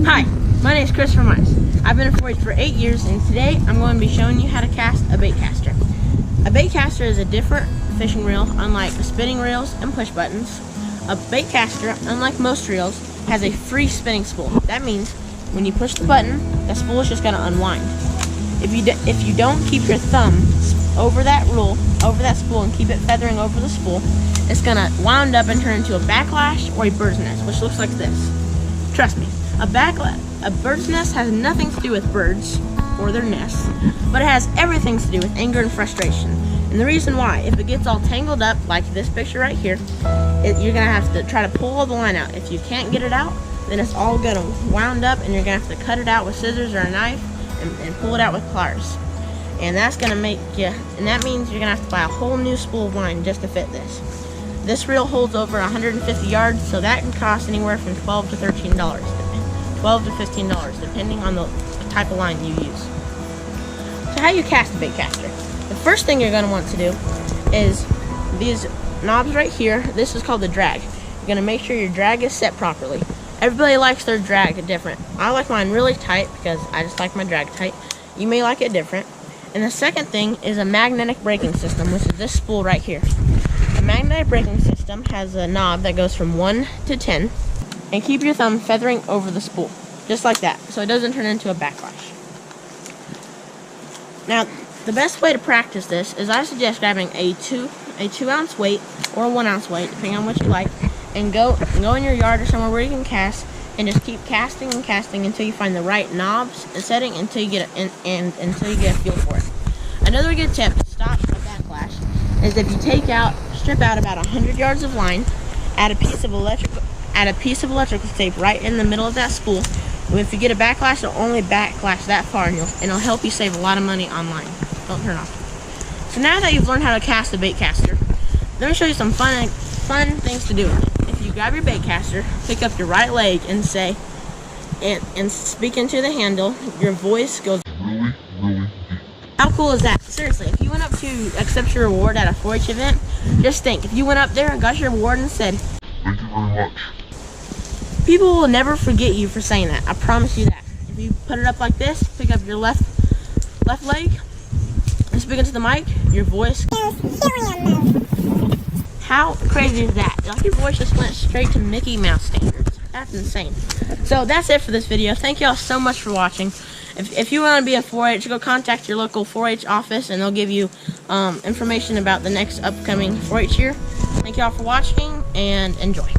Hi, my name is Christopher Mice. I've been in 4-H for 8 years, and today I'm going to be showing you how to cast a baitcaster. A baitcaster is a different fishing reel, unlike spinning reels and push buttons. A baitcaster, unlike most reels, has a free spinning spool. That means when you push the button, the spool is just going to unwind. If you don't keep your thumb over that spool and keep it feathering over the spool, it's going to wound up and turn into a backlash or a bird's nest, which looks like this. Trust me, a bird's nest has nothing to do with birds or their nests, but it has everything to do with anger and frustration. And the reason why, if it gets all tangled up, like this picture right here, you're going to have to try to pull all the line out. If you can't get it out, then it's all going to wound up, and you're going to have to cut it out with scissors or a knife and pull it out with pliers. And that's going to make you, and that means you're going to have to buy a whole new spool of line just to fit this. This reel holds over 150 yards, so that can cost anywhere from $12 to $13, $12 to $15, depending on the type of line you use. So how you cast a baitcaster? The first thing you're going to want to do is these knobs right here. This is called the drag. You're going to make sure your drag is set properly. Everybody likes their drag different. I like mine really tight because I just like my drag tight. You may like it different. And the second thing is a magnetic braking system, which is this spool right here. A magnetic braking system has a knob that goes from 1 to 10, and keep your thumb feathering over the spool, just like that, so it doesn't turn into a backlash. Now, the best way to practice this is I suggest grabbing a 2 ounce weight or a 1 ounce weight, depending on what you like, and go in your yard or somewhere where you can cast, and just keep casting and casting until you find the right knobs and setting until you get until you get a feel for it. Another good tip to stop a backlash is if you strip out about 100 yards of line, add a piece of electrical tape right in the middle of that spool. If you get a backlash, it'll only backlash that far, and it'll help you save a lot of money on line. Don't turn off. So now that you've learned how to cast a baitcaster, let me show you some fun things to do with it. If you grab your baitcaster, pick up your right leg and say, and speak into the handle, your voice goes really, really deep. How cool is that? Seriously, if you went up to accept your reward at a 4-H event, just think, if you went up there and got your reward and said, "Thank you very much," people will never forget you for saying that. I promise you that. If you put it up like this, pick up your left leg, and speak into the mic, your voice goes helium mode. How crazy is that? Like, your voice just went straight to Mickey Mouse standards. That's insane. So that's it for this video. Thank you all so much for watching. If you want to be a 4-H, go contact your local 4-H office, and they'll give you information about the next upcoming 4-H year. Thank you all for watching, and enjoy.